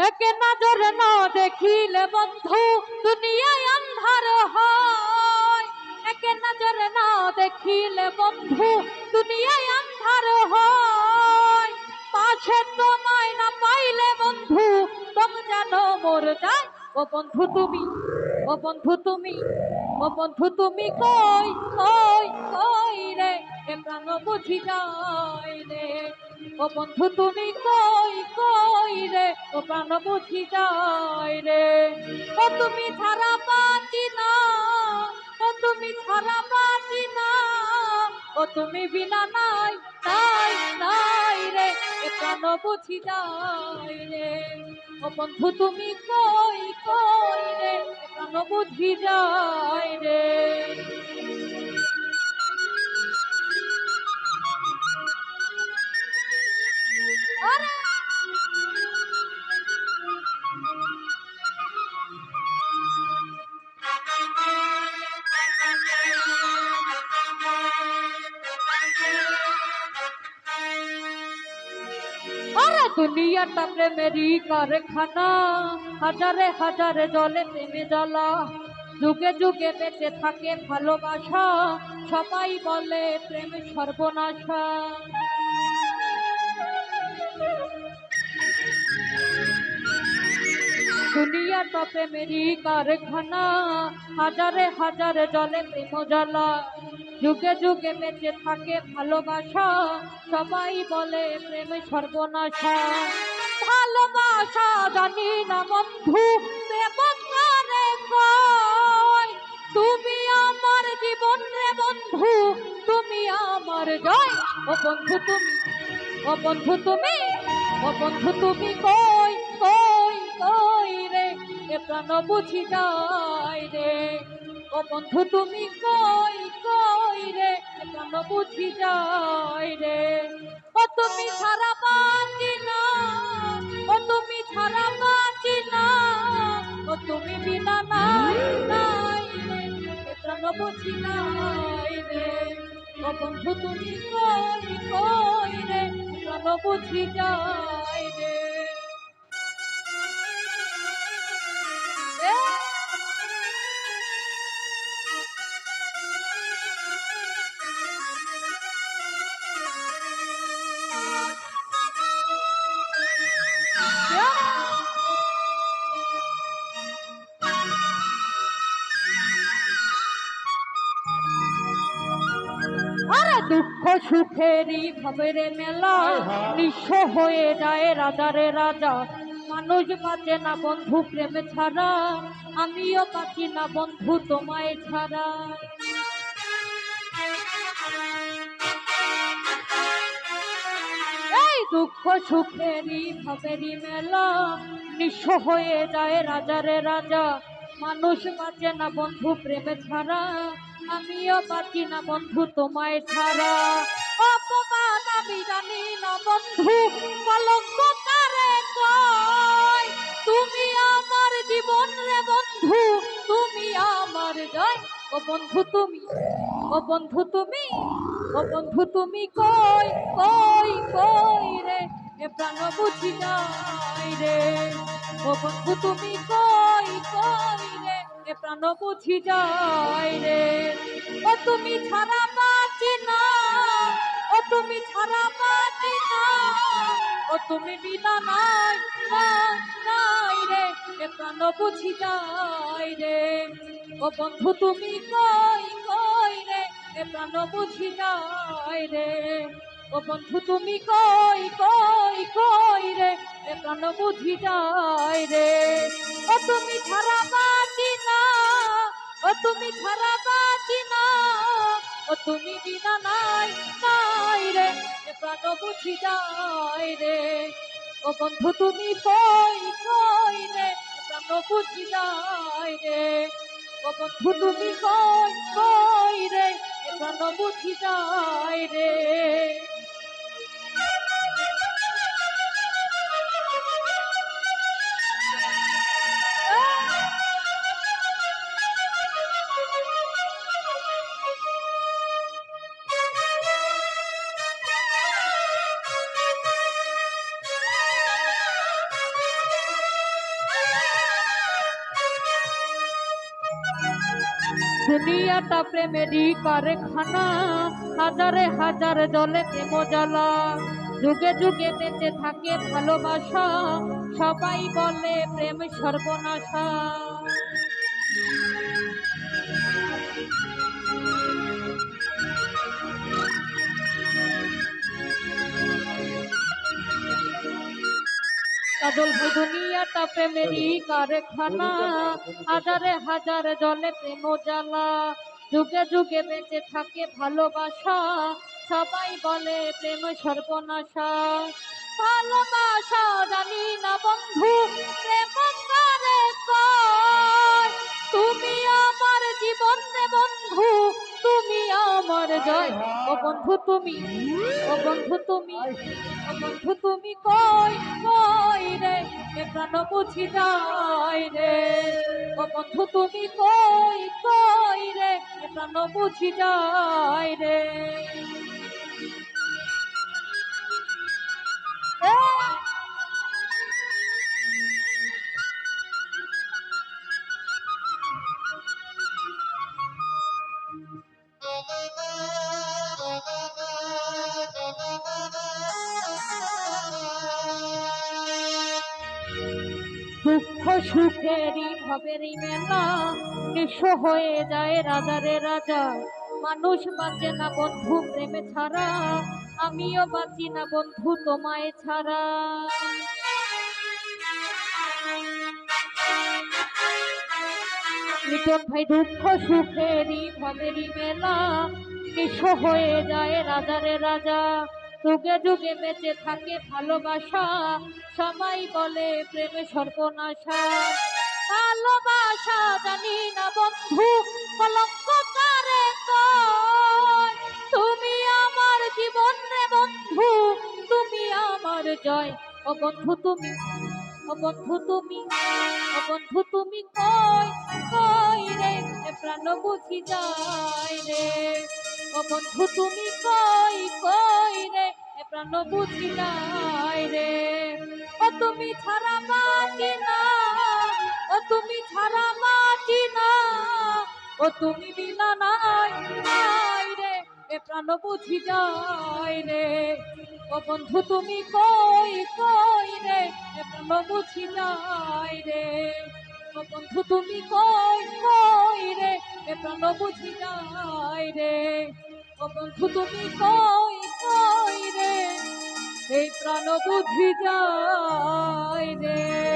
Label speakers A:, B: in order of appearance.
A: একে নজরে না দেখিলে বন্ধু দুনিয়ায় আন্ধার হয়। একে নজরে না দেখিলে বন্ধু দুনিয়ায় আন্ধার হয়। পাশে তোমায় না পাইলে বন্ধু দম যেন মর যায়। ও বন্ধু তুমি, ও বন্ধু তুমি, ও বন্ধু তুমি কই কই কই রে, এ প্রাণ বুঝি যায় রে। ও বন্ধু তুমি কই কই রে, ও প্রাণ বুঝি যায় রে। ও তুমি ছাড়া বাঁচি না, ও তুমি ছাড়া বাঁচি না, ও তুমি বিনা নাই নাই নাই রে, এ প্রাণ বুঝি যায় রে। ও বন্ধু তুমি কই কই রে, এ প্রাণ বুঝি যায় রে। আরে দুনিয়াটা প্রেমেরই কারখানা, হাজারে হাজারে জলে প্রেমে জ্বালা, যুগে যুগে বেঁচে থাকে ভালোবাসা, সবাই বলে প্রেম সর্বনাশা। দুনিয়াটা প্রেমেরই কারখানা, হাজারে হাজারে জলে প্রেম জ্বালা, যুগে যুগে বেঁচে থাকে ভালোবাসা, সবাই বলে প্রেম সর্বনাশা। ভালোবাসা জানি না বন্ধু, প্রেম কারে কয়, তুমি আমার জীবন রে বন্ধু, তুমি আমার জয়। ও বন্ধু তুমি, ও বন্ধু তুমি, ও বন্ধু তুমি কই কই কই রে, এ প্রাণ বুঝি যায় রে। ও বন্ধু তুমি কই কই রে, এ প্রাণ বুঝি যায় রে। ও তুমি ছাড়া বাঁচি না, ও তুমি ছাড়া বাঁচি না, ও তুমি বিনা নাই নাই রে, এ প্রাণ বুঝি যায় রে। ও বন্ধু তুমি কই কই রে, প্রাণ বুঝি যায় রে। আরে দুঃখ সুখেরই ভবের মেলা, নিঃস্ব হয়ে যায় রাজারে রাজা। মানুষ বাঁচে না বন্ধু প্রেম ছাড়া, আমিও বাঁচি না বন্ধু তোমায় ছাড়া। এই দুঃখ সুখেরই ভবেরই মেলা, নিঃস্ব হয়ে যায় রাজারে রাজা। মানুষ বাঁচে না বন্ধু প্রেম ছাড়া, আমিও বাঁচি না বন্ধু তোমায় ছাড়া। অপমান আমি জানি না বন্ধু, কলঙ্ক কারে কয়, তুমি আমার জীবন রে বন্ধু, তুমি আমার জয়। ও বন্ধু তুমি, ও বন্ধু তুমি, ও বন্ধু তুমি কই কই কই রে, এ প্রাণ বুঝি যায় রে। ও বন্ধু তুমি কই কই রে, এ প্রাণ বুঝি যায় রে। ও তুমি ছাড়া বাঁচি না, ও তুমি ছাড়া বাঁচি না, ও তুমি বিনা নাই নাই নাই রে, এ প্রাণ বুঝি যায় রে। ও বন্ধু তুমি কই কই রে, এ প্রাণ বুঝি যায় রে। ও বন্ধু তুমি কই কই কই রে, এ প্রাণ বুঝি যায় রে। ও তুমি ছাড়া বাঁচি না, ও তুমি ছাড়া বাঁচি না, ও তুমি বিনা নাই নাই রে, এ প্রাণ বুঝি যায় রে। ও বন্ধু তুমি কই কই রে, এ প্রাণ বুঝি যায় রে। ও বন্ধু তুমি কই কই রে, এ প্রাণ বুঝি যায় রে। দুনিয়াটা প্রেমেরই কারখানা, হাজারে হাজার জলে প্রেম জ্বালা, যুগে যুগে বেঁচে থাকে ভালোবাসা, সবাই বলে প্রেম সর্বনাশা। কাজল ভাই দুনিয়াটা প্রেমেরই কারখানা, হাজারে হাজার জলে প্রেম জ্বালা, যুগে যুগে বেঁচে থাকে ভালোবাসা, সবাই বলে প্রেম সর্বনাশা। ভালোবাসা জানি না বন্ধু, প্রেম কারে কয়, তুমি আমার জীবন রে বন্ধু, তুমি আমার জয়। ও বন্ধু তুমি, ও বন্ধু তুমি, ও বন্ধু তুমি কই কই রে, এ প্রাণ বুঝি যায় রে। ও বন্ধু তুমি কই কই রে, এ প্রাণ বুঝি যায় রে। দুঃখ সুখেরই ভবেরই মেলা, নিঃস্ব হয়ে যায় রাজারে রাজা, মানুষ বাঁচে না বন্ধু প্রেমে ছাড়া, আমিও বাঁচি না বন্ধু তোমায় ছাড়া। লিটন ভাই দুঃখ সুখেরই ভবেরই মেলা, নিঃস্ব হয়ে যায় রাজারে রাজা, যুগে যুগে বেঁচে থাকে ভালোবাসা, সবাই বলে প্রেমে সর্বনাশা। ভালোবাসা জানি না বন্ধু, কলঙ্ক কারে কয়, তুমি আমার জীবন রে বন্ধু, তুমি আমার জয়। ও বন্ধু তুমি, ও বন্ধু তুমি, ও বন্ধু তুমি কই কই রে, এ প্রাণ বুঝি যায় রে। ও বন্ধু তুমি কই কই রে, এ প্রাণ বুঝি যায় রে। ও তুমি ছাড়া বাঁচি না, ও তুমি ছাড়া বাঁচি না, ও তুমি বিনা নাই নাই রে, এ প্রাণ বুঝি যায় রে। ও বন্ধু তুমি কই কই রে, এ প্রাণ বুঝি যায় রে। ও বন্ধু তুমি কই কই রে, এ প্রাণ বুঝি যায় রে। ও বন্ধু তুমি কই কই রে, এই প্রাণ বুঝি যায় রে।